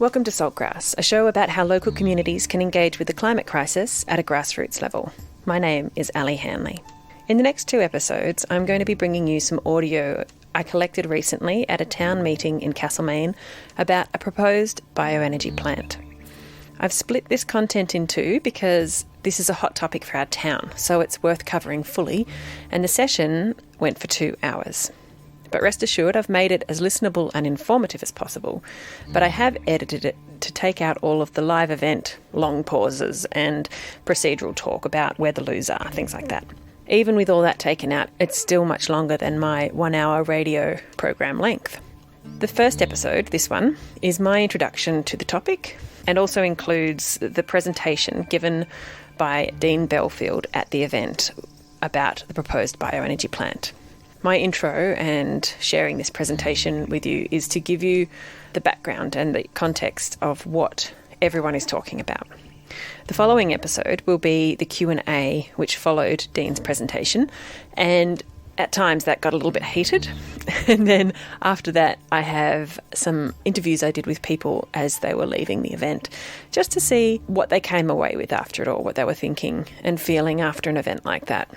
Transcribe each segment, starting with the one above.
Welcome to Saltgrass, a show about how local communities can engage with the climate crisis at a grassroots level. My name is Ali Hanley. In the next 2 episodes, I'm going to be bringing you some audio I collected recently at a town meeting in Castlemaine about a proposed bioenergy plant. I've split this content in 2 because this is a hot topic for our town, so it's worth covering fully, and the session went for 2 hours. But rest assured, I've made it as listenable and informative as possible, but I have edited it to take out all of the live event long pauses and procedural talk about where the loos are, things like that. Even with all that taken out, it's still much longer than my 1-hour radio program length. The first episode, this one, is my introduction to the topic and also includes the presentation given by Dean Belfield at the event about the proposed bioenergy plant. My intro and sharing this presentation with you is to give you the background and the context of what everyone is talking about. The following episode will be the Q&A which followed Dean's presentation, and at times that got a little bit heated. And then after that, I have some interviews I did with people as they were leaving the event, just to see what they came away with after it all, what they were thinking and feeling after an event like that.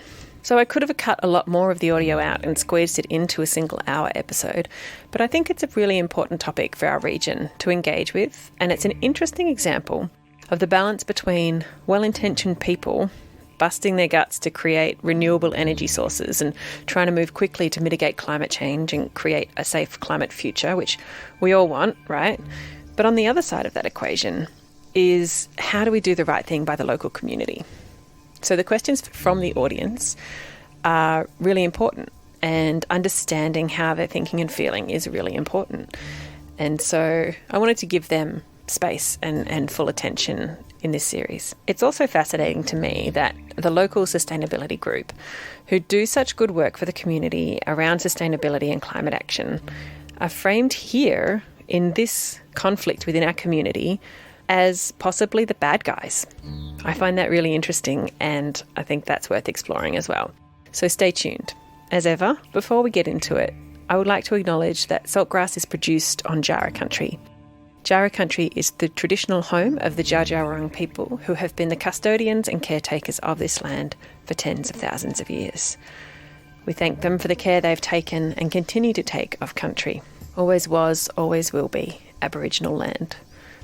So I could have cut a lot more of the audio out and squeezed it into a single-hour episode, but I think it's a really important topic for our region to engage with, and it's an interesting example of the balance between well-intentioned people busting their guts to create renewable energy sources and trying to move quickly to mitigate climate change and create a safe climate future, which we all want, right? But on the other side of that equation is, how do we do the right thing by the local community? So the questions from the audience are really important, and understanding how they're thinking and feeling is really important. And so I wanted to give them space and full attention in this series. It's also fascinating to me that the local sustainability group, who do such good work for the community around sustainability and climate action, are framed here in this conflict within our community as possibly the bad guys. I find that really interesting, and I think that's worth exploring as well. So stay tuned. As ever, before we get into it, I would like to acknowledge that Saltgrass is produced on Jara country. Jara country is the traditional home of the Dja Dja Wurrung people, who have been the custodians and caretakers of this land for tens of thousands of years. We thank them for the care they've taken and continue to take of country. Always was, always will be Aboriginal land.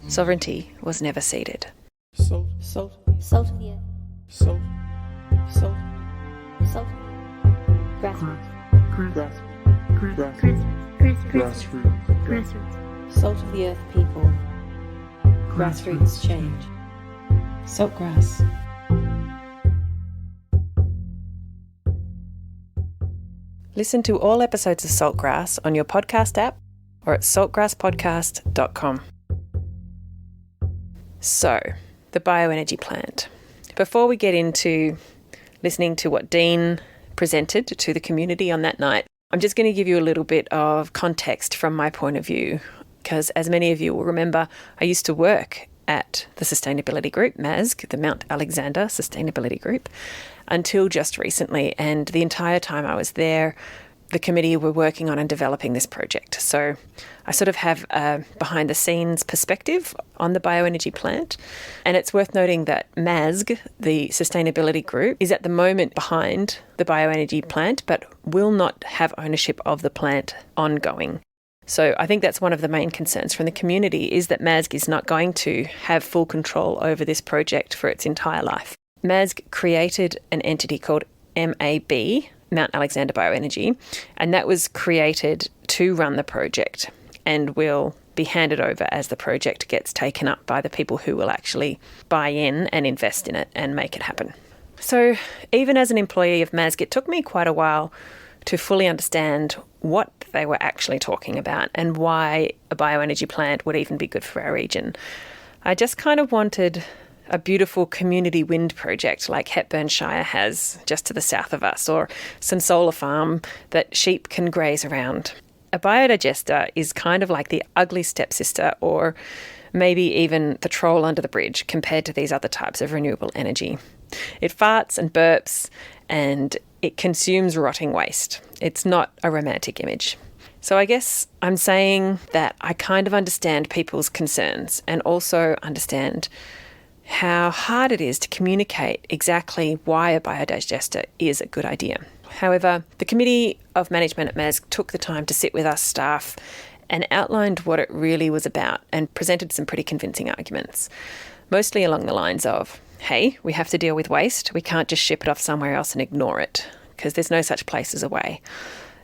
Sovereignty was never ceded. Salt of the earth. Salt. Grassroots. Salt of the earth people. Grassroots change. Saltgrass. Listen to all episodes of Saltgrass on your podcast app or at saltgrasspodcast.com. So, the bioenergy plant. Before we get into listening to what Dean presented to the community on that night, I'm just going to give you a little bit of context from my point of view, because as many of you will remember, I used to work at the sustainability group, MASG, the Mount Alexander Sustainability Group, until just recently, and the entire time I was there, the committee were working on and developing this project. So I sort of have a behind-the-scenes perspective on the bioenergy plant. And it's worth noting that MASG, the sustainability group, is at the moment behind the bioenergy plant, but will not have ownership of the plant ongoing. So I think that's one of the main concerns from the community, is that MASG is not going to have full control over this project for its entire life. MASG created an entity called MAB, Mount Alexander Bioenergy, and that was created to run the project and will be handed over as the project gets taken up by the people who will actually buy in and invest in it and make it happen. So even as an employee of MASG, it took me quite a while to fully understand what they were actually talking about and why a bioenergy plant would even be good for our region. I just kind of wanted a beautiful community wind project like Hepburn Shire has just to the south of us, or some solar farm that sheep can graze around. A biodigester is kind of like the ugly stepsister, or maybe even the troll under the bridge compared to these other types of renewable energy. It farts and burps and it consumes rotting waste. It's not a romantic image. So I guess I'm saying that I kind of understand people's concerns and also understand how hard it is to communicate exactly why a biodigester is a good idea. However, the Committee of Management at MAS took the time to sit with us staff and outlined what it really was about and presented some pretty convincing arguments, mostly along the lines of, hey, we have to deal with waste. We can't just ship it off somewhere else and ignore it because there's no such place as a way.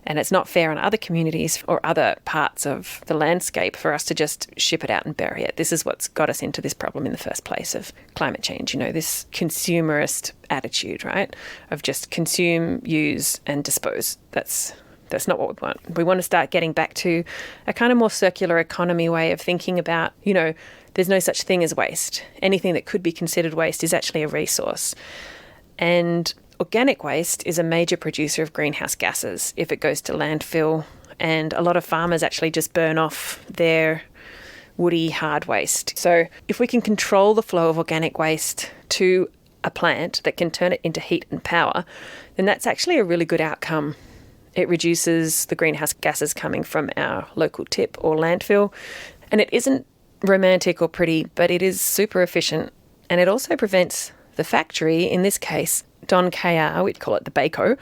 And it's not fair on other communities or other parts of the landscape for us to just ship it out and bury it. This is what's got us into this problem in the first place of climate change, this consumerist attitude, right? Of just consume, use and dispose. That's not what we want. We want to start getting back to a kind of more circular economy way of thinking about, there's no such thing as waste. Anything that could be considered waste is actually a resource. And organic waste is a major producer of greenhouse gases if it goes to landfill, and a lot of farmers actually just burn off their woody hard waste. So if we can control the flow of organic waste to a plant that can turn it into heat and power, then that's actually a really good outcome. It reduces the greenhouse gases coming from our local tip or landfill, and it isn't romantic or pretty, but it is super efficient, and it also prevents the factory, in this case, Don KR, we'd call it the Baco,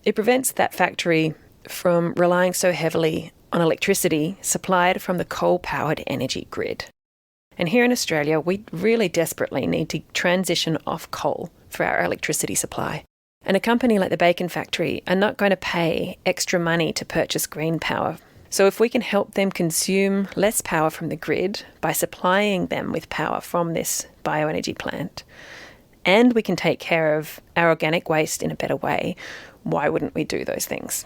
it prevents that factory from relying so heavily on electricity supplied from the coal-powered energy grid. And here in Australia, we really desperately need to transition off coal for our electricity supply. And a company like the Bacon Factory are not going to pay extra money to purchase green power. So if we can help them consume less power from the grid by supplying them with power from this bioenergy plant, and we can take care of our organic waste in a better way, why wouldn't we do those things?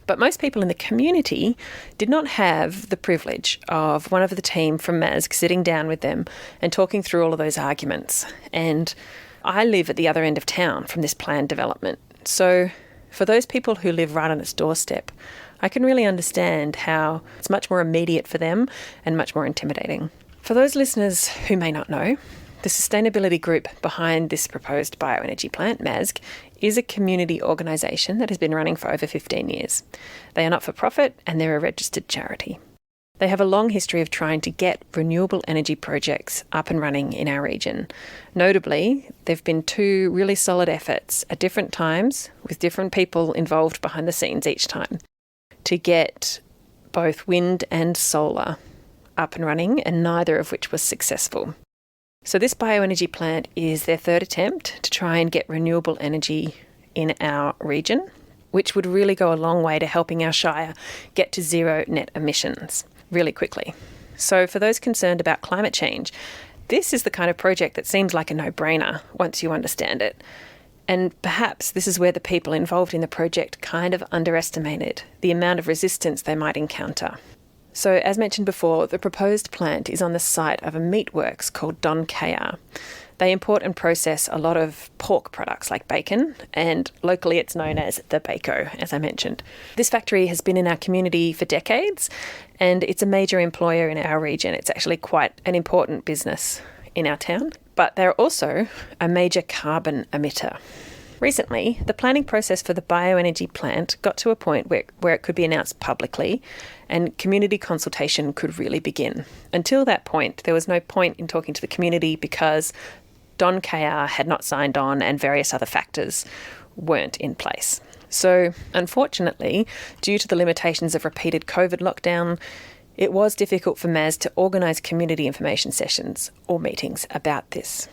But most people in the community did not have the privilege of one of the team from MAS sitting down with them and talking through all of those arguments. And I live at the other end of town from this planned development. So for those people who live right on its doorstep, I can really understand how it's much more immediate for them and much more intimidating. For those listeners who may not know, the sustainability group behind this proposed bioenergy plant, MASG, is a community organisation that has been running for over 15 years. They are not for profit and they're a registered charity. They have a long history of trying to get renewable energy projects up and running in our region. Notably, there have been 2 really solid efforts at different times with different people involved behind the scenes each time to get both wind and solar up and running, and neither of which was successful. So this bioenergy plant is their 3rd attempt to try and get renewable energy in our region, which would really go a long way to helping our shire get to zero net emissions really quickly. So for those concerned about climate change, this is the kind of project that seems like a no-brainer once you understand it. And perhaps this is where the people involved in the project kind of underestimated the amount of resistance they might encounter. So as mentioned before, the proposed plant is on the site of a meatworks called Don KR. They import and process a lot of pork products like bacon, and locally it's known as the Baco, as I mentioned. This factory has been in our community for decades, and it's a major employer in our region. It's actually quite an important business in our town, but they're also a major carbon emitter. Recently, the planning process for the bioenergy plant got to a point where it could be announced publicly and community consultation could really begin. Until that point, there was no point in talking to the community because Don KR had not signed on and various other factors weren't in place. So, unfortunately, due to the limitations of repeated COVID lockdown, it was difficult for MAS to organise community information sessions or meetings about this.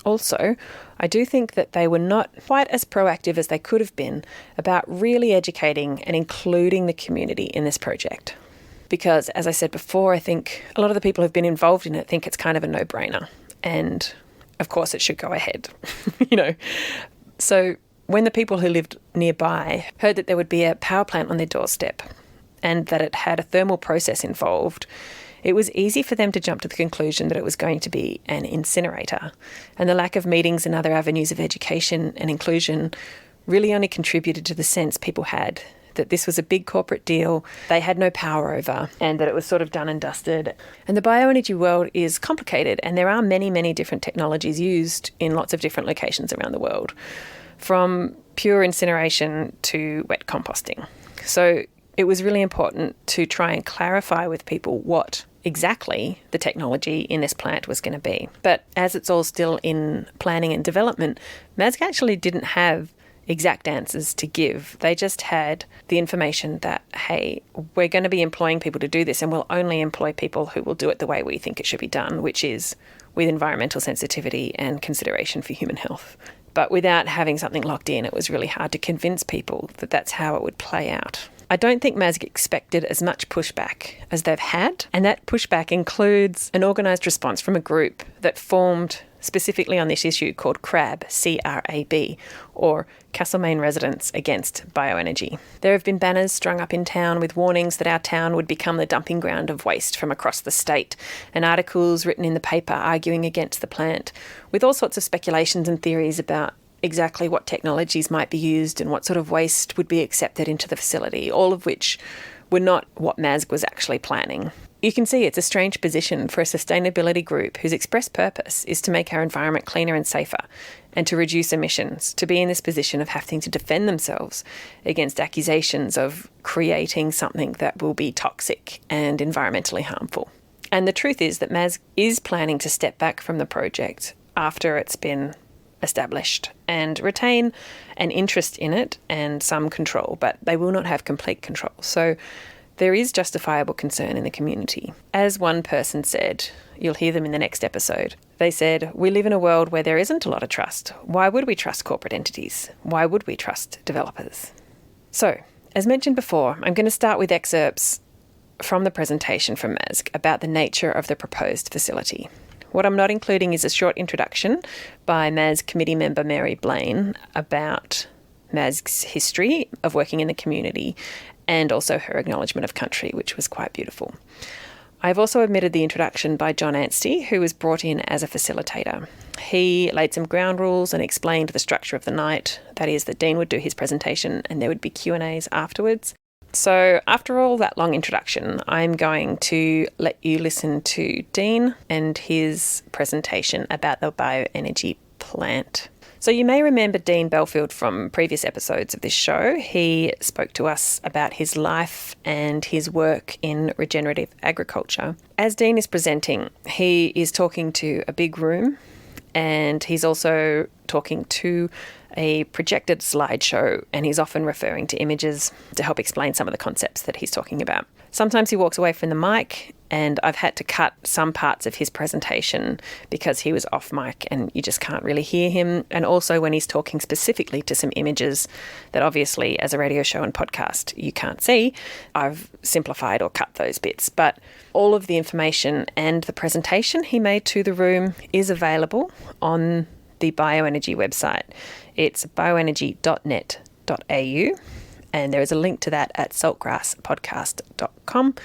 Also, I do think that they were not quite as proactive as they could have been about really educating and including the community in this project. Because, as I said before, I think a lot of the people who've been involved in it think it's kind of a no-brainer. And, of course, it should go ahead, So when the people who lived nearby heard that there would be a power plant on their doorstep and that it had a thermal process involved, it was easy for them to jump to the conclusion that it was going to be an incinerator. And the lack of meetings and other avenues of education and inclusion really only contributed to the sense people had that this was a big corporate deal they had no power over and that it was sort of done and dusted. And the bioenergy world is complicated, and there are many, many different technologies used in lots of different locations around the world, from pure incineration to wet composting. So it was really important to try and clarify with people what exactly the technology in this plant was going to be. But as it's all still in planning and development, MASG actually didn't have exact answers to give. They just had the information that, hey, we're going to be employing people to do this, and we'll only employ people who will do it the way we think it should be done, which is with environmental sensitivity and consideration for human health. But without having something locked in, it was really hard to convince people that that's how it would play out. I don't think MASG expected as much pushback as they've had, and that pushback includes an organised response from a group that formed specifically on this issue called CRAB, C-R-A-B, or Castlemaine Residents Against Bioenergy. There have been banners strung up in town with warnings that our town would become the dumping ground of waste from across the state, and articles written in the paper arguing against the plant, with all sorts of speculations and theories about exactly what technologies might be used and what sort of waste would be accepted into the facility, all of which were not what MASG was actually planning. You can see it's a strange position for a sustainability group whose express purpose is to make our environment cleaner and safer and to reduce emissions, to be in this position of having to defend themselves against accusations of creating something that will be toxic and environmentally harmful. And the truth is that MASG is planning to step back from the project after it's been established and retain an interest in it and some control, but they will not have complete control. So there is justifiable concern in the community. As one person said, you'll hear them in the next episode, they said, "We live in a world where there isn't a lot of trust. Why would we trust corporate entities? Why would we trust developers?" So, as mentioned before, I'm going to start with excerpts from the presentation from MASG about the nature of the proposed facility. What I'm not including is a short introduction by MASG committee member Mary Blaine about MASG's history of working in the community and also her acknowledgement of country, which was quite beautiful. I've also omitted the introduction by John Anstey, who was brought in as a facilitator. He laid some ground rules and explained the structure of the night, that is, that Dean would do his presentation and there would be Q&As afterwards. So after all that long introduction, I'm going to let you listen to Dean and his presentation about the Bioenergy Plant. So you may remember Dean Belfield from previous episodes of this show. He spoke to us about his life and his work in regenerative agriculture. As Dean is presenting, he is talking to a big room and he's also talking to a projected slideshow, and he's often referring to images to help explain some of the concepts that he's talking about. Sometimes he walks away from the mic, and I've had to cut some parts of his presentation because he was off mic and you just can't really hear him. And also when he's talking specifically to some images that obviously as a radio show and podcast you can't see, I've simplified or cut those bits. But all of the information and the presentation he made to the room is available on the Bioenergy website. It's bioenergy.net.au, and there is a link to that at saltgrasspodcast.com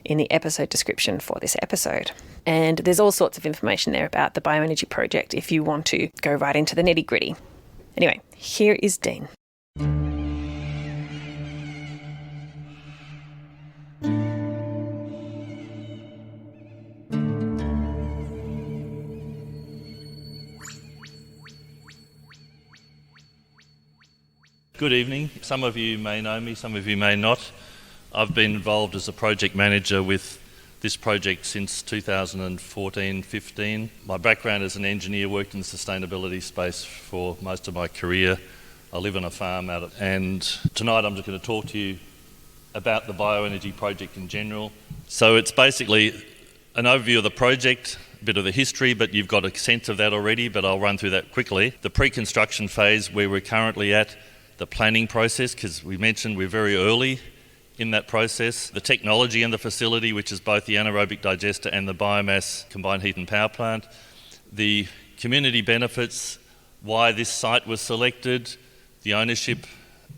in the episode description for this episode. And there's all sorts of information there about the Bioenergy project if you want to go right into the nitty-gritty. Anyway, here is Dean. Good evening. Some of you may know me, some of you may not. I've been involved as a project manager with this project since 2014-15. My background as an engineer, worked in the sustainability space for most of my career. I live on a farm and tonight I'm just going to talk to you about the Bioenergy project in general. So it's basically an overview of the project, a bit of the history, but you've got a sense of that already, but I'll run through that quickly. The pre-construction phase where we're currently at, the planning process, because we mentioned we're very early in that process. The technology in the facility, which is both the anaerobic digester and the biomass combined heat and power plant. The community benefits, why this site was selected, the ownership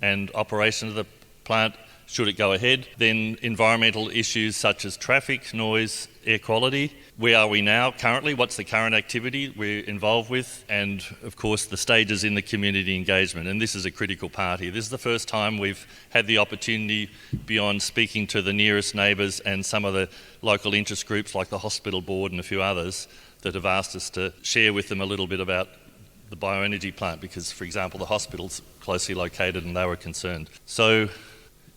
and operation of the plant, should it go ahead. Then environmental issues such as traffic, noise, air quality. Where are we now currently? What's the current activity we're involved with? And of course the stages in the community engagement. And this is a critical part here. This is the first time we've had the opportunity, beyond speaking to the nearest neighbours and some of the local interest groups like the hospital board and a few others, that have asked us to share with them a little bit about the bioenergy plant, because for example the hospital's closely located and they were concerned. So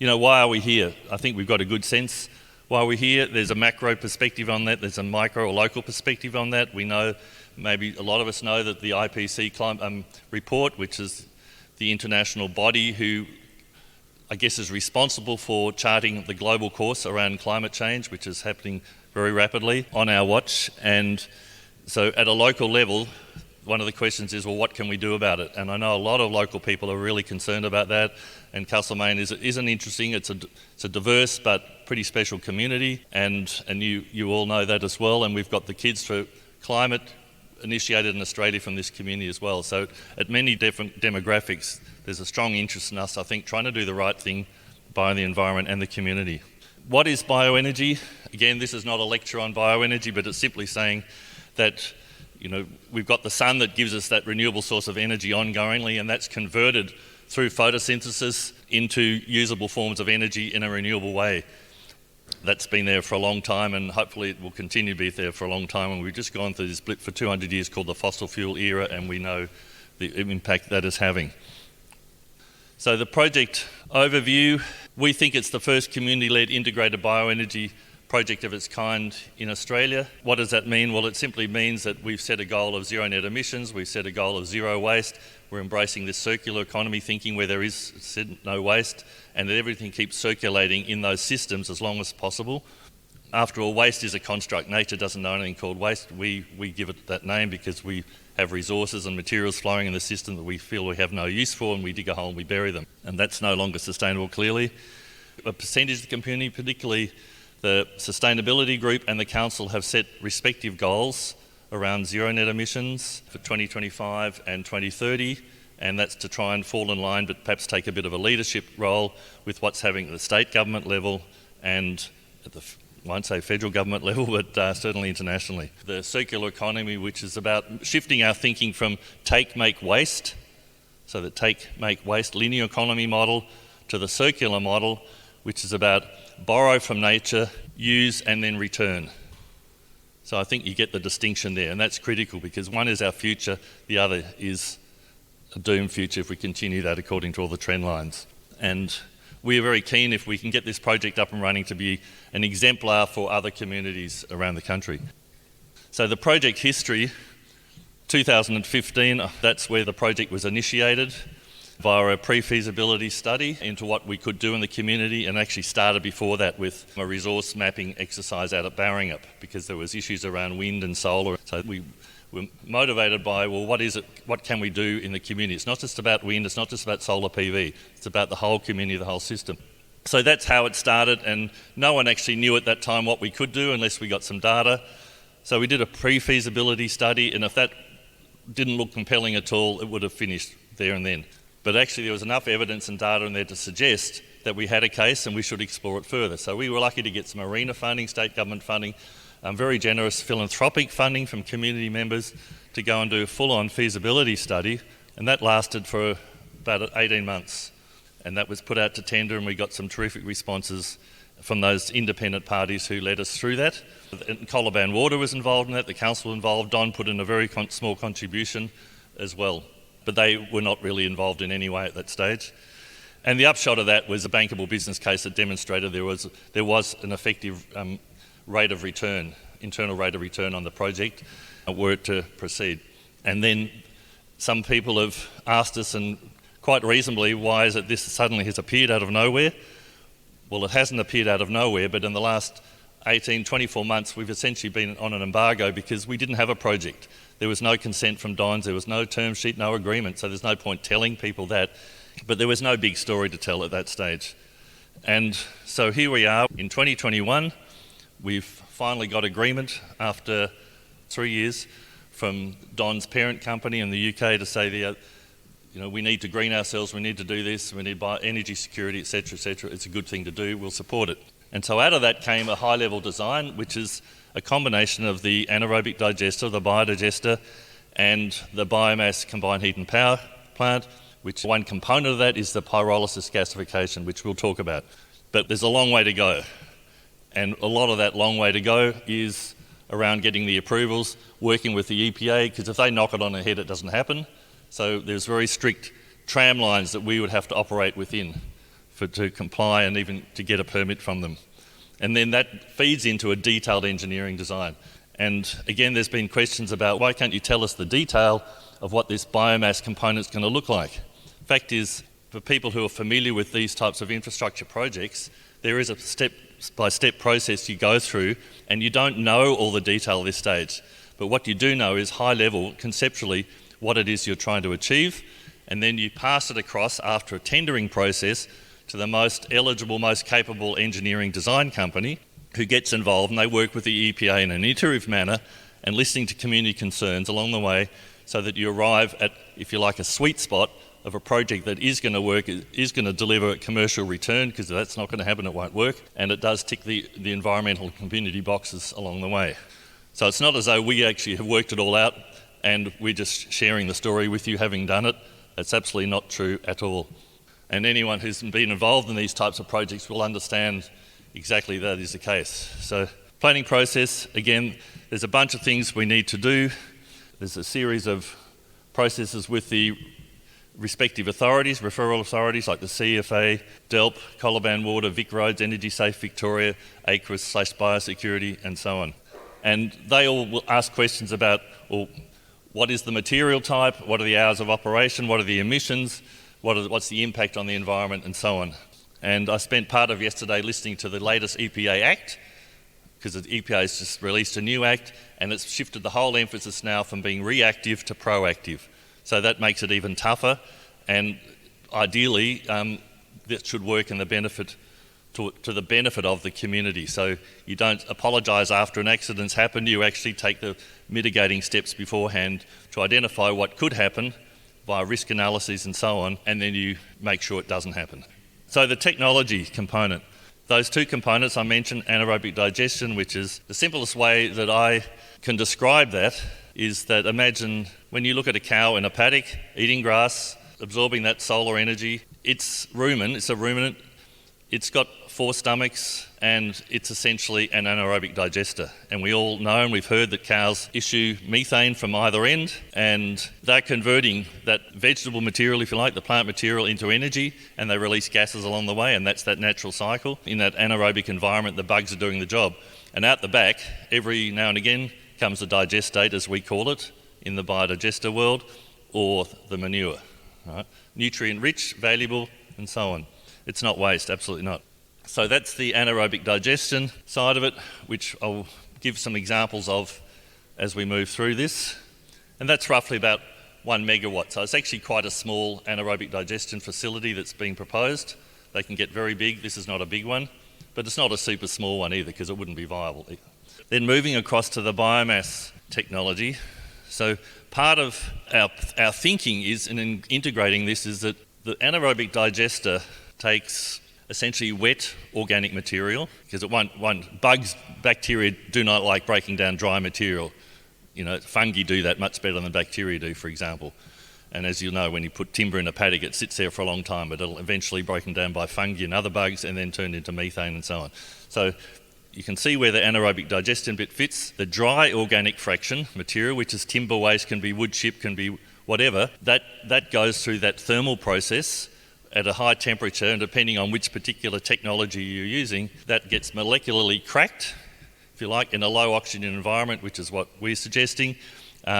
Why are we here? I think we've got a good sense why we're here. There's a macro perspective on that. There's a micro or local perspective on that. We know, maybe a lot of us know, that the IPCC climate report, which is the international body who I guess is responsible for charting the global course around climate change, which is happening very rapidly on our watch. And so at a local level, one of the questions is, well, what can we do about it? And I know a lot of local people are really concerned about that. And Castlemaine is an interesting, it's a diverse but pretty special community, and you all know that as well. And we've got the Kids for Climate initiated in Australia from this community as well. So at many different demographics, there's a strong interest in us, I think, trying to do the right thing by the environment and the community. What is bioenergy? Again, this is not a lecture on bioenergy, but it's simply saying that we've got the sun that gives us that renewable source of energy ongoingly, and that's converted through photosynthesis into usable forms of energy in a renewable way. That's been there for a long time, and hopefully it will continue to be there for a long time. And we've just gone through this blip for 200 years called the fossil fuel era, and we know the impact that is having. So the project overview, we think it's the first community-led integrated bioenergy project of its kind in Australia. What does that mean? Well, it simply means that we've set a goal of zero net emissions, we've set a goal of zero waste, we're embracing this circular economy thinking where there is no waste, and that everything keeps circulating in those systems as long as possible. After all, waste is a construct. Nature doesn't know anything called waste. We give it that name because we have resources and materials flowing in the system that we feel we have no use for, and we dig a hole and we bury them. And that's no longer sustainable, clearly. A percentage of the community, particularly the sustainability group and the council, have set respective goals around zero net emissions for 2025 and 2030, and that's to try and fall in line but perhaps take a bit of a leadership role with what's happening at the state government level and at the, I won't say federal government level, but certainly internationally. The circular economy, which is about shifting our thinking from take, make, waste, so the take, make, waste linear economy model, to the circular model, which is about borrow from nature, use and then return. So I think you get the distinction there, and that's critical because one is our future, the other is a doomed future if we continue that according to all the trend lines. And we are very keen, if we can get this project up and running, to be an exemplar for other communities around the country. So the project history, 2015, that's where the project was initiated via a pre-feasibility study into what we could do in the community, and actually started before that with a resource mapping exercise out at Barringup because there was issues around wind and solar. So we were motivated by, well, what is it? What can we do in the community? It's not just about wind, it's not just about solar PV, it's about the whole community, the whole system. So that's how it started, and no one actually knew at that time what we could do unless we got some data. So we did a pre-feasibility study, and if that didn't look compelling at all, it would have finished there and then. But actually there was enough evidence and data in there to suggest that we had a case and we should explore it further. So we were lucky to get some ARENA funding, state government funding, very generous philanthropic funding from community members to go and do a full-on feasibility study, and that lasted for about 18 months. And that was put out to tender, and we got some terrific responses from those independent parties who led us through that. And Colaban Water was involved in that, the council involved, Don put in a very small contribution as well. But they were not really involved in any way at that stage. And the upshot of that was a bankable business case that demonstrated there was an effective rate of return, internal rate of return on the project were it to proceed. And then some people have asked us, and quite reasonably, why is it this suddenly has appeared out of nowhere? Well, it hasn't appeared out of nowhere, but in the last 18, 24 months, we've essentially been on an embargo because we didn't have a project. There was no consent from Dons, there was no term sheet, no agreement, so there's no point telling people that. But there was no big story to tell at that stage. And so here we are in 2021. We've finally got agreement after 3 years from Don's parent company in the UK to say we need to green ourselves, we need to do this, we need energy security, etc., etc. It's a good thing to do, we'll support it. And so out of that came a high-level design, which is a combination of the anaerobic digester, the biodigester, and the biomass combined heat and power plant, which one component of that is the pyrolysis gasification, which we'll talk about. But there's a long way to go. And a lot of that long way to go is around getting the approvals, working with the EPA, because if they knock it on the head, it doesn't happen. So there's very strict tramlines that we would have to operate within to comply and even to get a permit from them. And then that feeds into a detailed engineering design. And again, there's been questions about why can't you tell us the detail of what this biomass component is going to look like? Fact is, for people who are familiar with these types of infrastructure projects, there is a step-by-step process you go through, and you don't know all the detail at this stage. But what you do know is high level, conceptually, what it is you're trying to achieve, and then you pass it across after a tendering process to the most eligible, most capable engineering design company who gets involved, and they work with the EPA in an iterative manner and listening to community concerns along the way so that you arrive at, if you like, a sweet spot of a project that is going to work, is going to deliver a commercial return, because if that's not going to happen, it won't work, and it does tick the environmental and community boxes along the way. So it's not as though we actually have worked it all out and we're just sharing the story with you having done it. That's absolutely not true at all. And anyone who's been involved in these types of projects will understand exactly that is the case. So planning process, again, there's a bunch of things we need to do. There's a series of processes with the respective authorities, referral authorities like the CFA, DELP, Colaban Water, Vic Roads, Energy Safe Victoria, AQUIS/biosecurity, and so on. And they all will ask questions about, well, what is the material type, what are the hours of operation, what are the emissions, what's the impact on the environment, and so on. And I spent part of yesterday listening to the latest EPA Act, because the EPA has just released a new act, and it's shifted the whole emphasis now from being reactive to proactive. So that makes it even tougher, and ideally that should work in the benefit to the benefit of the community. So you don't apologise after an accident's happened, you actually take the mitigating steps beforehand to identify what could happen via risk analyses and so on, and then you make sure it doesn't happen. So the technology component, those two components I mentioned, anaerobic digestion, which is the simplest way that I can describe that, is that imagine when you look at a cow in a paddock eating grass, absorbing that solar energy, it's a ruminant, it's got 4 stomachs, and it's essentially an anaerobic digester. And we all know and we've heard that cows issue methane from either end, and they're converting that vegetable material, if you like, the plant material, into energy, and they release gases along the way, and that's that natural cycle. In that anaerobic environment, the bugs are doing the job. And out the back, every now and again, comes the digestate, as we call it, in the biodigester world, or the manure. Right? Nutrient-rich, valuable, and so on. It's not waste, absolutely not. So that's the anaerobic digestion side of it, which I'll give some examples of as we move through this. And that's roughly about 1 megawatt. So it's actually quite a small anaerobic digestion facility that's being proposed. They can get very big. This is not a big one, but it's not a super small one either, because it wouldn't be viable. Then moving across to the biomass technology. So part of our thinking is in integrating this is that the anaerobic digester takes essentially wet organic material, because bugs, bacteria do not like breaking down dry material. You know, fungi do that much better than bacteria do, for example. And as you know, when you put timber in a paddock, it sits there for a long time, but it'll eventually broken down by fungi and other bugs and then turned into methane and so on. So you can see where the anaerobic digestion bit fits. The dry organic fraction material, which is timber waste, can be wood chip, can be whatever, that goes through that thermal process at a high temperature, and depending on which particular technology you're using, that gets molecularly cracked, if you like, in a low oxygen environment, which is what we're suggesting,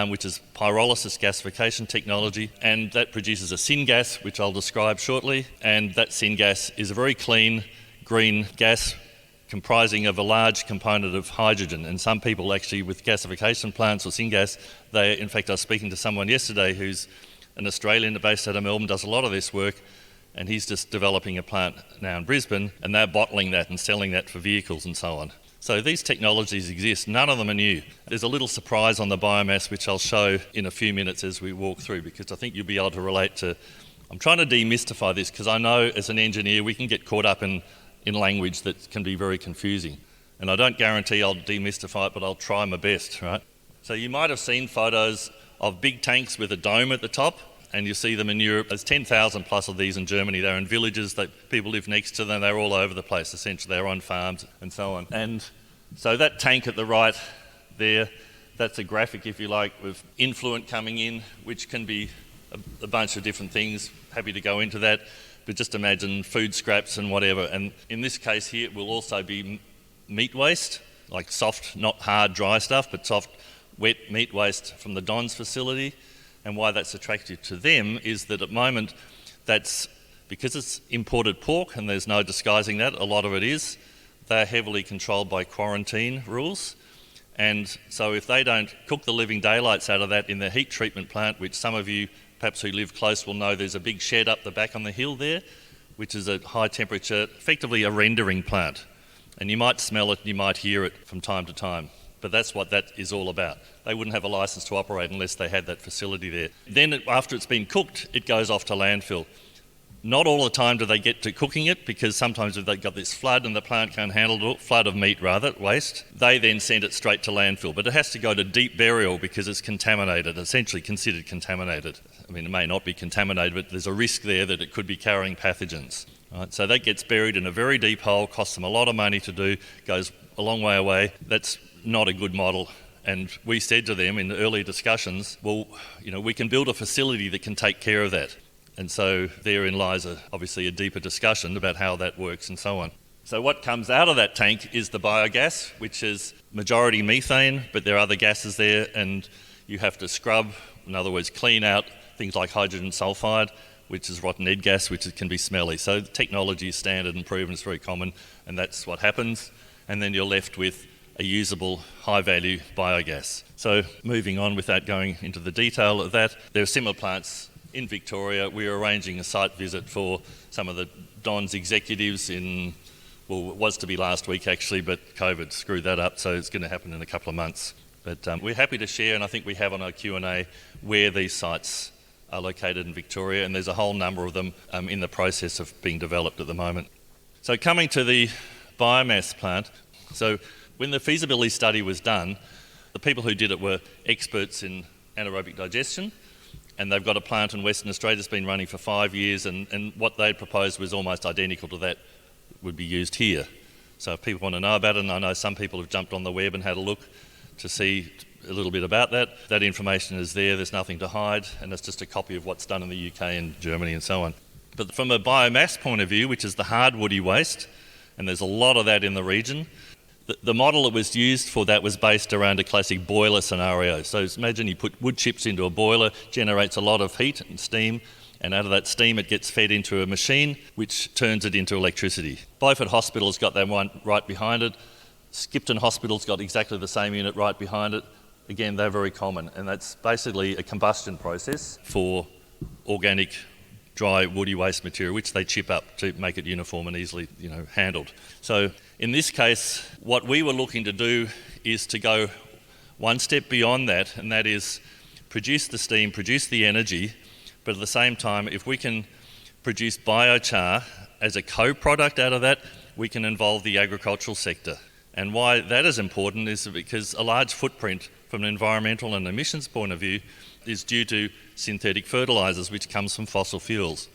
which is pyrolysis gasification technology, and that produces a syngas, which I'll describe shortly, and that syngas is a very clean green gas comprising of a large component of hydrogen. And some people actually with gasification plants or syngas, in fact I was speaking to someone yesterday who's an Australian based out of Melbourne, does a lot of this work, and he's just developing a plant now in Brisbane, and they're bottling that and selling that for vehicles and so on. So these technologies exist, none of them are new. There's a little surprise on the biomass which I'll show in a few minutes as we walk through, because I think you'll be able to relate to. I'm trying to demystify this because I know as an engineer we can get caught up in language that can be very confusing. And I don't guarantee I'll demystify it, but I'll try my best, right? So you might have seen photos of big tanks with a dome at the top, and you see them in Europe. There's 10,000 plus of these in Germany. They're in villages, people live next to them, they're all over the place essentially. They're on farms and so on. And so that tank at the right there, that's a graphic, if you like, with influent coming in, which can be a bunch of different things. Happy to go into that. but just imagine food scraps and whatever. And in this case here, it will also be meat waste, like soft, not hard, dry stuff, but soft, wet meat waste from the Don's facility. And why that's attractive to them is that at the moment, that's because it's imported pork, and there's no disguising that, a lot of it is, they're heavily controlled by quarantine rules. And so if they don't cook the living daylights out of that in the heat treatment plant, which some of you perhaps who live close will know, there's a big shed up the back on the hill there, which is a high temperature, effectively a rendering plant. And you might smell it, you might hear it from time to time. But that's what that is all about. They wouldn't have a licence to operate unless they had that facility there. Then after it's been cooked, it goes off to landfill. Not all the time do they get to cooking it, because sometimes if they've got this flood and the plant can't handle it, flood of meat rather, waste, they then send it straight to landfill. But it has to go to deep burial because it's contaminated, essentially considered contaminated. I mean, it may not be contaminated, but there's a risk there that it could be carrying pathogens. Right? So that gets buried in a very deep hole, costs them a lot of money to do, goes a long way away. That's not a good model. And we said to them in the early discussions, well, we can build a facility that can take care of that. And so therein lies obviously a deeper discussion about how that works and so on. So what comes out of that tank is the biogas, which is majority methane, but there are other gases there, and you have to scrub, in other words, clean out things like hydrogen sulfide, which is rotten egg gas, which can be smelly. So the technology is standard and proven, it's very common, and that's what happens. And then you're left with a usable high-value biogas. So moving on without going into the detail of that, there are similar plants in Victoria. We're arranging a site visit for some of the Don's executives it was to be last week actually, but COVID screwed that up, so it's going to happen in a couple of months. But we're happy to share, and I think we have on our Q&A, where these sites are located in Victoria, and there's a whole number of them in the process of being developed at the moment. So coming to the biomass plant, so when the feasibility study was done, the people who did it were experts in anaerobic digestion, and they've got a plant in Western Australia that's been running for 5 years, and what they proposed was almost identical to that would be used here. So if people want to know about it, and I know some people have jumped on the web and had a look to see a little bit about that, that information is there's nothing to hide, and it's just a copy of what's done in the UK and Germany and so on. But from a biomass point of view, which is the hard woody waste, and there's a lot of that in the region, the model that was used for that was based around a classic boiler scenario. So imagine you put wood chips into a boiler, generates a lot of heat and steam, and out of that steam it gets fed into a machine which turns it into electricity. Beaufort Hospital's got that one right behind it. Skipton Hospital's got exactly the same unit right behind it. Again, they're very common, and that's basically a combustion process for organic dry woody waste material, which they chip up to make it uniform and easily handled. So in this case, what we were looking to do is to go one step beyond that, and that is produce the steam, produce the energy, but at the same time, if we can produce biochar as a co-product out of that, we can involve the agricultural sector. And why that is important is because a large footprint from an environmental and emissions point of view is due to synthetic fertilisers, which comes from fossil fuels.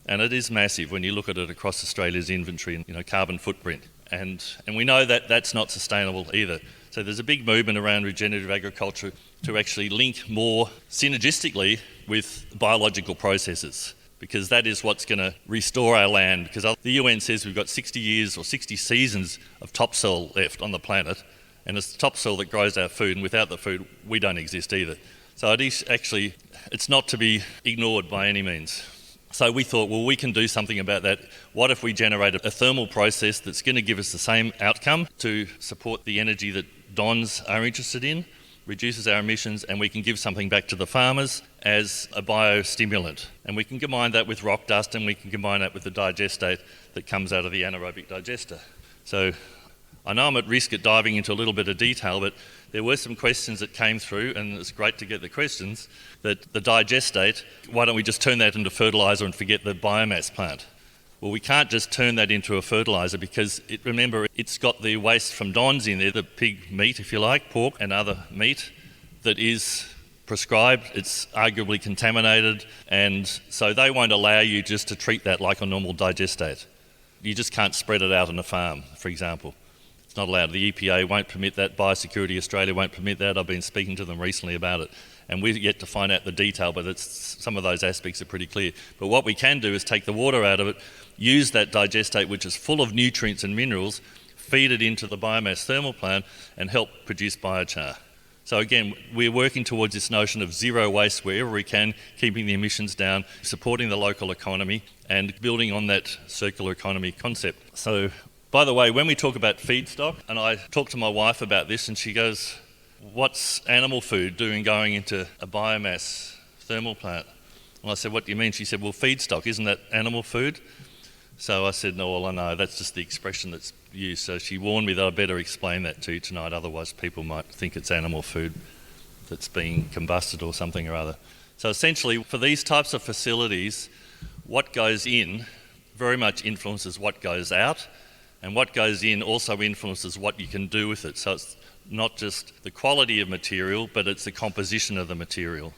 And it is massive when you look at it across Australia's inventory and carbon footprint. And we know that that's not sustainable either. So there's a big movement around regenerative agriculture to actually link more synergistically with biological processes, because that is what's going to restore our land. Because the UN says we've got 60 years or 60 seasons of topsoil left on the planet, and it's the topsoil that grows our food, and without the food, we don't exist either. So it is actually, it's not to be ignored by any means. So we thought, well, we can do something about that. What if we generated a thermal process that's going to give us the same outcome to support the energy that Dons are interested in, reduces our emissions, and we can give something back to the farmers as a biostimulant. And we can combine that with rock dust, and we can combine that with the digestate that comes out of the anaerobic digester. So I know I'm at risk at diving into a little bit of detail, but there were some questions that came through, and it's great to get the questions, that the digestate, why don't we just turn that into fertiliser and forget the biomass plant? Well, we can't just turn that into a fertiliser because, remember, it's got the waste from Don's in there, the pig meat, if you like, pork and other meat that is prescribed. It's arguably contaminated, and so they won't allow you just to treat that like a normal digestate. You just can't spread it out on a farm, for example. It's not allowed. The EPA won't permit that. Biosecurity Australia won't permit that. I've been speaking to them recently about it. And we've yet to find out the detail, but some of those aspects are pretty clear. But what we can do is take the water out of it, use that digestate, which is full of nutrients and minerals, feed it into the biomass thermal plant and help produce biochar. So again, we're working towards this notion of zero waste wherever we can, keeping the emissions down, supporting the local economy and building on that circular economy concept. So, by the way, when we talk about feedstock, and I talk to my wife about this and she goes, what's animal food doing going into a biomass thermal plant? And I said, what do you mean? She said, well, feedstock, isn't that animal food? So I said, no, well, I know, that's just the expression that's used. So she warned me that I'd better explain that to you tonight, otherwise people might think it's animal food that's being combusted or something or other. So essentially, for these types of facilities, what goes in very much influences what goes out, and what goes in also influences what you can do with it. So it's not just the quality of material, but it's the composition of the material.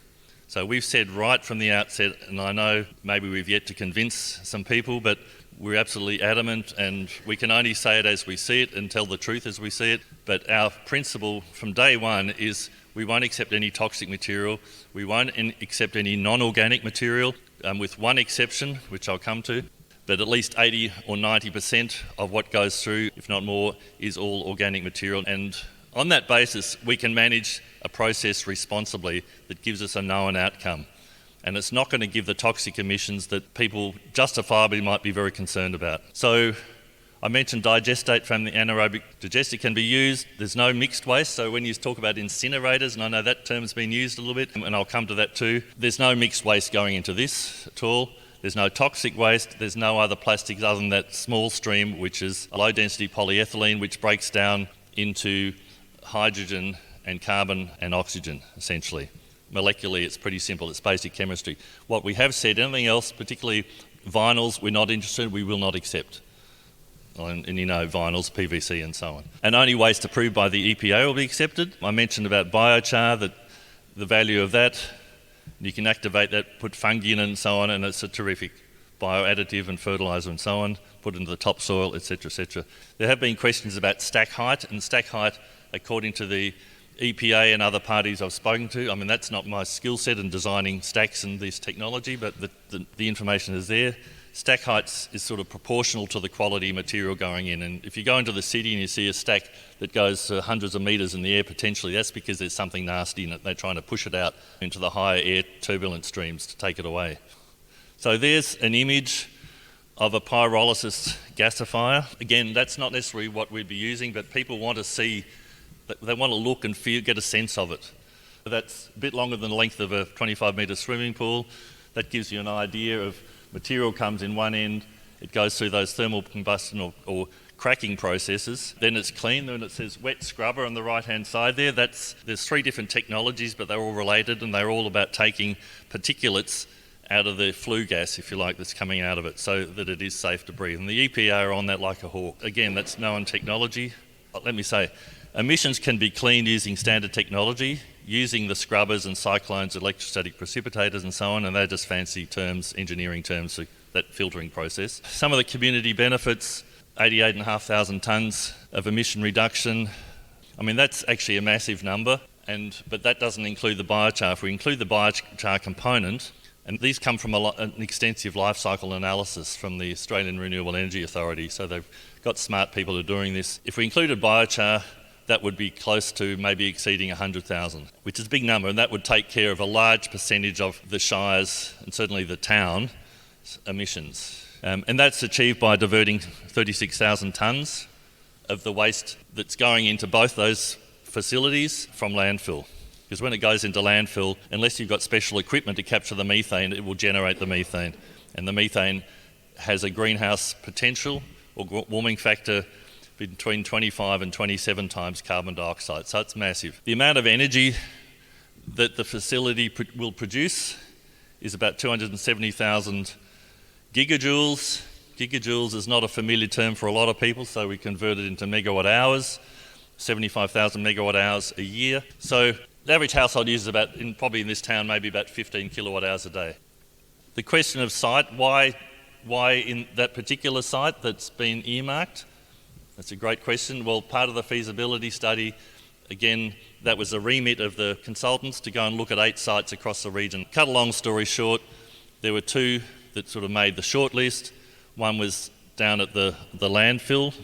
So we've said right from the outset, and I know maybe we've yet to convince some people, but we're absolutely adamant, and we can only say it as we see it and tell the truth as we see it. But our principle from day one is we won't accept any toxic material, we won't accept any non-organic material, with one exception, which I'll come to. But at least 80 or 90% of what goes through, if not more, is all organic material. And on that basis, we can manage a process responsibly that gives us a known outcome. And it's not going to give the toxic emissions that people justifiably might be very concerned about. So I mentioned digestate from the anaerobic digester can be used. There's no mixed waste. So when you talk about incinerators, and I know that term's been used a little bit, and I'll come to that too, there's no mixed waste going into this at all. There's no toxic waste. There's no other plastics other than that small stream, which is a low-density polyethylene, which breaks down into hydrogen and carbon and oxygen, essentially. Molecularly, it's pretty simple. It's basic chemistry. What we have said, anything else, particularly vinyls, we're not interested, we will not accept. And you know, vinyls, PVC and so on. And only waste approved by the EPA will be accepted. I mentioned about biochar, that the value of that, you can activate that, put fungi in it and so on, and it's a terrific bioadditive and fertiliser and so on, put into the topsoil, etc., etc. There have been questions about stack height, and stack height, according to the EPA and other parties I've spoken to, I mean, that's not my skill set in designing stacks and this technology, but the information is there. Stack height is sort of proportional to the quality material going in, and if you go into the city and you see a stack that goes hundreds of metres in the air potentially, that's because there's something nasty in it. They're trying to push it out into the higher air turbulent streams to take it away. So there's an image of a pyrolysis gasifier. Again, that's not necessarily what we'd be using, but people want to see, they want to look and feel, get a sense of it. That's a bit longer than the length of a 25-metre swimming pool. That gives you an idea of material comes in one end, it goes through those thermal combustion or cracking processes, then it's clean, then it says wet scrubber on the right-hand side there. There's three different technologies, but they're all related, and they're all about taking particulates out of the flue gas, if you like, that's coming out of it, so that it is safe to breathe. And the EPA are on that like a hawk. Again, that's known technology. Let me say, emissions can be cleaned using standard technology, using the scrubbers and cyclones, electrostatic precipitators and so on, and they're just fancy terms, engineering terms for that filtering process. Some of the community benefits, 88,500 tonnes of emission reduction. I mean, that's actually a massive number, but that doesn't include the biochar. If we include the biochar component, and these come from an extensive life cycle analysis from the Australian Renewable Energy Authority, so they've got smart people who are doing this. If we included biochar, that would be close to maybe exceeding 100,000, which is a big number, and that would take care of a large percentage of the Shire's, and certainly the town's, emissions. And that's achieved by diverting 36,000 tonnes of the waste that's going into both those facilities from landfill. Because when it goes into landfill, unless you've got special equipment to capture the methane, it will generate the methane. And the methane has a greenhouse potential or warming factor between 25 and 27 times carbon dioxide, so it's massive. The amount of energy that the facility will produce is about 270,000 gigajoules. Gigajoules is not a familiar term for a lot of people, so we convert it into megawatt hours, 75,000 megawatt hours a year. So the average household uses probably in this town, maybe about 15 kilowatt hours a day. The question of site, why in that particular site that's been earmarked? That's a great question. Well, part of the feasibility study Again, that was the remit of the consultants to go and look at 8 sites across the region. Cut a long story short, there were 2 that sort of made the short list. One was down at the landfill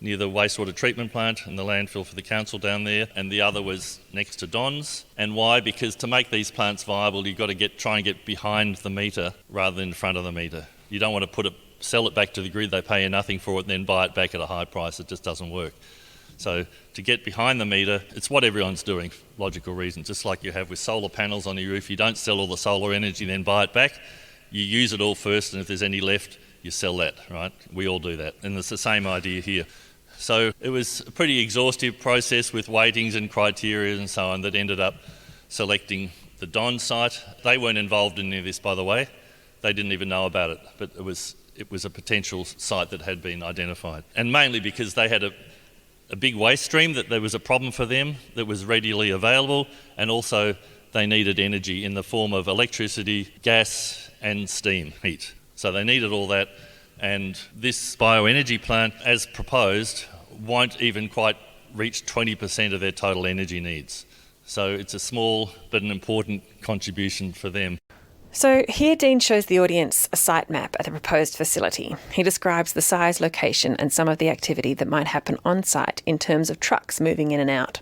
near the wastewater treatment plant and the landfill for the council down there, and the other was next to Don's. And why? Because to make these plants viable, you've got to try and get behind the meter rather than in front of the meter. You don't want to sell it back to the grid, they pay you nothing for it, and then buy it back at a high price. It just doesn't work. So to get behind the meter, it's what everyone's doing, logical reasons. Just like you have with solar panels on your roof, you don't sell all the solar energy then buy it back. You use it all first, and if there's any left, you sell that, right? We all do that. And it's the same idea here. So it was a pretty exhaustive process with weightings and criteria and so on that ended up selecting the Don site. They weren't involved in any of this, by the way. They didn't even know about it, but it was a potential site that had been identified. And mainly because they had a big waste stream that there was a problem for them that was readily available, and also they needed energy in the form of electricity, gas and steam heat. So they needed all that, and this bioenergy plant, as proposed, won't even quite reach 20% of their total energy needs. So it's a small but an important contribution for them. So here Dean shows the audience a site map at the proposed facility. He describes the size, location and some of the activity that might happen on site in terms of trucks moving in and out.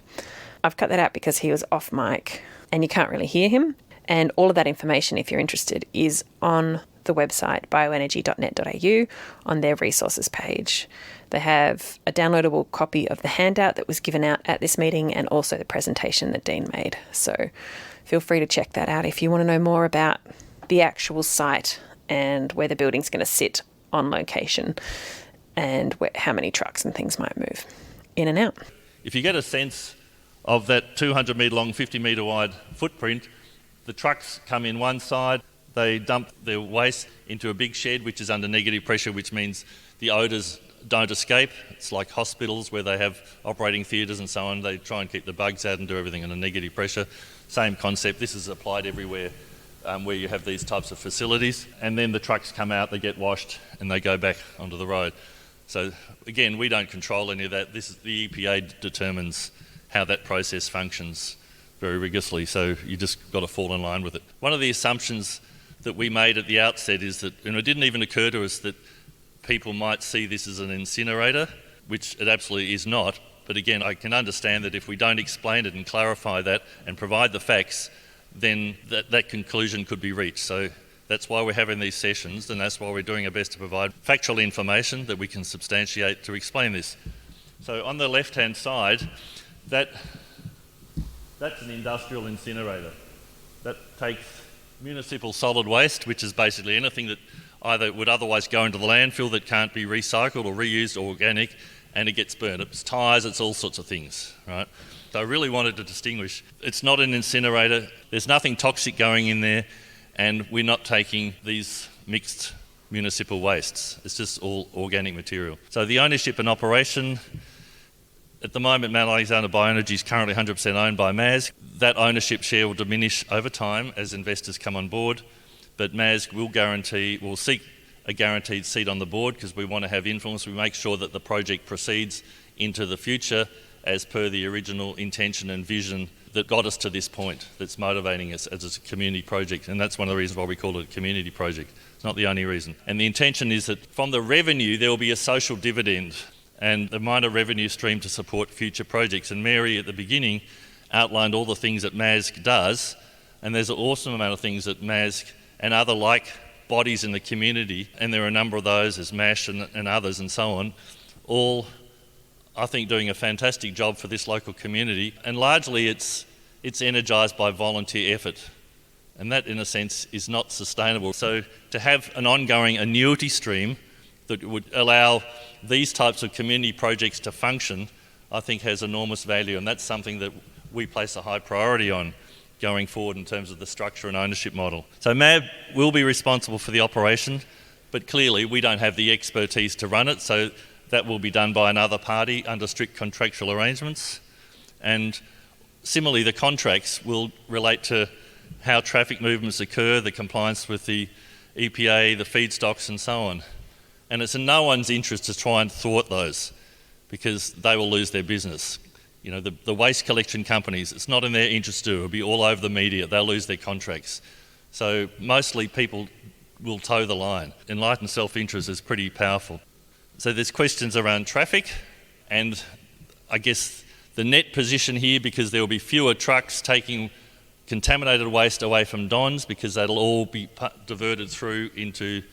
I've cut that out because he was off mic and you can't really hear him. And all of that information, if you're interested, is on the website bioenergy.net.au on their resources page. They have a downloadable copy of the handout that was given out at this meeting and also the presentation that Dean made. So feel free to check that out if you want to know more about the actual site and where the building's going to sit on location and how many trucks and things might move in and out. If you get a sense of that 200 metre long, 50 metre wide footprint, the trucks come in one side, they dump their waste into a big shed which is under negative pressure, which means the odours don't escape. It's like hospitals where they have operating theatres and so on. They try and keep the bugs out and do everything under negative pressure. Same concept. This is applied everywhere where you have these types of facilities. And then the trucks come out, they get washed and they go back onto the road. So again, we don't control any of that. The EPA determines how that process functions very rigorously, so you just got to fall in line with it. One of the assumptions that we made at the outset is that, and it didn't even occur to us that people might see this as an incinerator, which it absolutely is not. But again, I can understand that if we don't explain it and clarify that and provide the facts, then that conclusion could be reached. So that's why we're having these sessions, and that's why we're doing our best to provide factual information that we can substantiate to explain this. So on the left-hand side, that's an industrial incinerator. That takes municipal solid waste, which is basically anything that either would otherwise go into the landfill that can't be recycled or reused or organic, and it gets burnt. It's tyres, it's all sorts of things, right? So I really wanted to distinguish. It's not an incinerator, there's nothing toxic going in there, and we're not taking these mixed municipal wastes. It's just all organic material. So the ownership and operation, at the moment, Mount Alexander Bioenergy is currently 100% owned by MAS. That ownership share will diminish over time as investors come on board, but MAS will seek a guaranteed seat on the board because we want to have influence. We make sure that the project proceeds into the future as per the original intention and vision that got us to this point, that's motivating us as a community project, and that's one of the reasons why we call it a community project. It's not the only reason. And the intention is that from the revenue there will be a social dividend and a minor revenue stream to support future projects. And Mary at the beginning outlined all the things that MASC does, and there's an awesome amount of things that MASC and other like bodies in the community, and there are a number of those as MASH and others and so on, all I think doing a fantastic job for this local community, and largely it's energised by volunteer effort, and that in a sense is not sustainable. So to have an ongoing annuity stream that would allow these types of community projects to function, I think has enormous value, and that's something that we place a high priority on going forward in terms of the structure and ownership model. So MAB will be responsible for the operation, but clearly we don't have the expertise to run it, so that will be done by another party under strict contractual arrangements. And similarly, the contracts will relate to how traffic movements occur, the compliance with the EPA, the feedstocks and so on. And it's in no one's interest to try and thwart those because they will lose their business. The waste collection companies, it's not in their interest to. It'll be all over the media. They'll lose their contracts. So mostly people will toe the line. Enlightened self-interest is pretty powerful. So there's questions around traffic, and I guess the net position here, because there will be fewer trucks taking contaminated waste away from Don's, because that'll all be diverted through into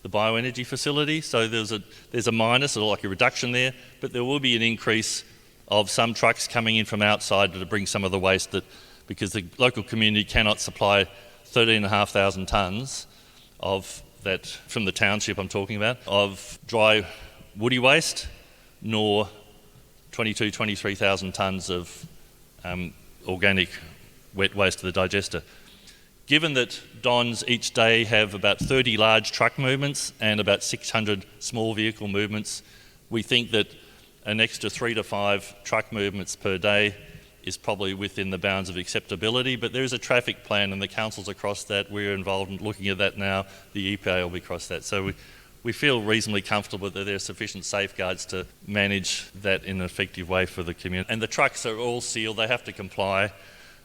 the bioenergy facility. So there's a minus, or like a reduction there, but there will be an increase of some trucks coming in from outside to bring some of the waste, because the local community cannot supply 13,500 tonnes of that from the township I'm talking about, of dry woody waste, nor 23,000 tonnes of organic wet waste to the digester. Given that Don's each day have about 30 large truck movements and about 600 small vehicle movements, we think that an extra 3 to 5 truck movements per day is probably within the bounds of acceptability, but there is a traffic plan and the council's across that. We're involved in looking at that now. The EPA will be across that. So we feel reasonably comfortable that there are sufficient safeguards to manage that in an effective way for the community. And the trucks are all sealed, they have to comply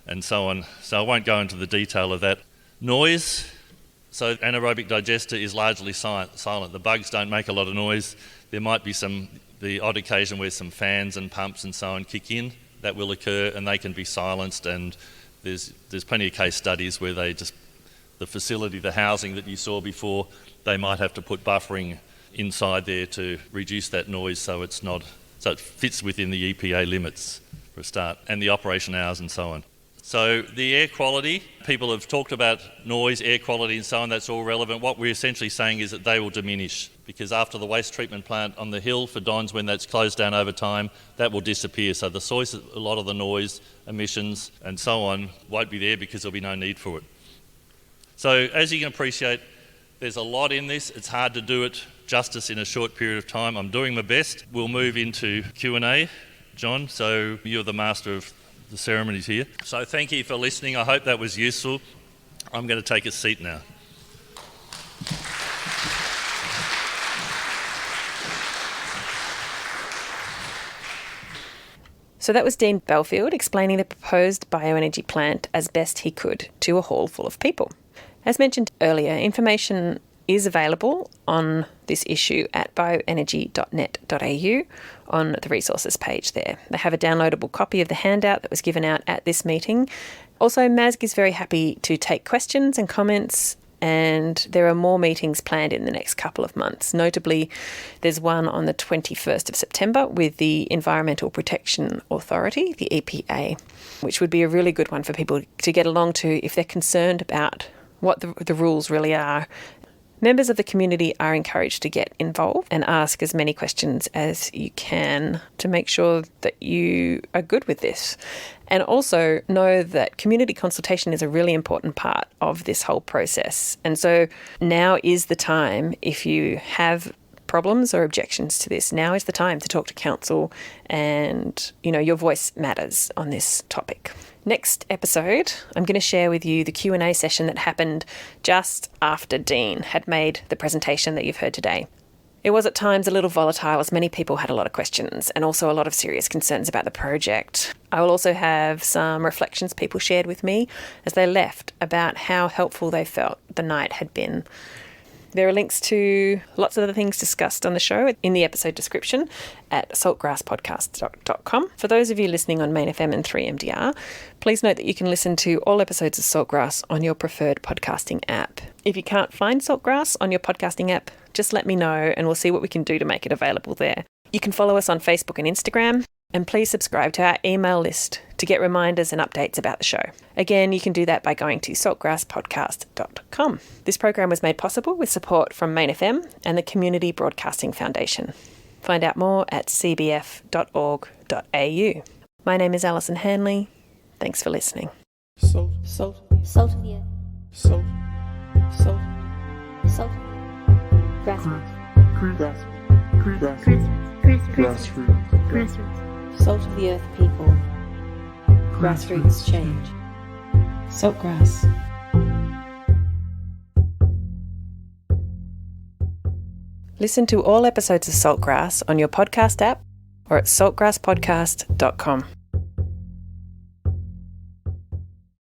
and so on. So I won't go into the detail of that. Noise. So anaerobic digester is largely silent. The bugs don't make a lot of noise. There might be the odd occasion where some fans and pumps and so on kick in. That will occur, and they can be silenced, and there's plenty of case studies where the facility, the housing that you saw before, they might have to put buffering inside there to reduce that noise so it fits within the EPA limits for a start, and the operation hours and so on. So the air quality, people have talked about noise, air quality and so on, that's all relevant. What we're essentially saying is that they will diminish, because after the waste treatment plant on the hill for Don's, when that's closed down over time, that will disappear. So the source, a lot of the noise, emissions and so on won't be there because there'll be no need for it. So as you can appreciate, there's a lot in this. It's hard to do it justice in a short period of time. I'm doing my best. We'll move into Q&A. John, so you're the master of the ceremonies here. So thank you for listening. I hope that was useful. I'm going to take a seat now. So that was Dean Belfield explaining the proposed bioenergy plant as best he could to a hall full of people. As mentioned earlier, information is available on this issue at bioenergy.net.au on the resources page there. They have a downloadable copy of the handout that was given out at this meeting. Also, MASG is very happy to take questions and comments, and there are more meetings planned in the next couple of months. Notably, there's one on the 21st of September with the Environmental Protection Authority, the EPA, which would be a really good one for people to get along to if they're concerned about what the rules really are. Members of the community are encouraged to get involved and ask as many questions as you can to make sure that you are good with this. And also know that community consultation is a really important part of this whole process. And so now is the time, if you have problems or objections to this, now is the time to talk to council, and your voice matters on this topic. Next episode, I'm going to share with you the Q&A session that happened just after Dean had made the presentation that you've heard today. It was at times a little volatile, as many people had a lot of questions and also a lot of serious concerns about the project. I will also have some reflections people shared with me as they left about how helpful they felt the night had been. There are links to lots of other things discussed on the show in the episode description at saltgrasspodcast.com. For those of you listening on Main FM and 3MDR, please note that you can listen to all episodes of Saltgrass on your preferred podcasting app. If you can't find Saltgrass on your podcasting app, just let me know and we'll see what we can do to make it available there. You can follow us on Facebook and Instagram, and please subscribe to our email list to get reminders and updates about the show. Again, you can do that by going to saltgrasspodcast.com. This program was made possible with support from Main FM and the Community Broadcasting Foundation. Find out more at cbf.org.au. My name is Alison Hanley. Thanks for listening. Salt of the earth. Salt. Grassroots. Salt of the earth people. Grassroots change. Saltgrass. Listen to all episodes of Saltgrass on your podcast app or at saltgrasspodcast.com.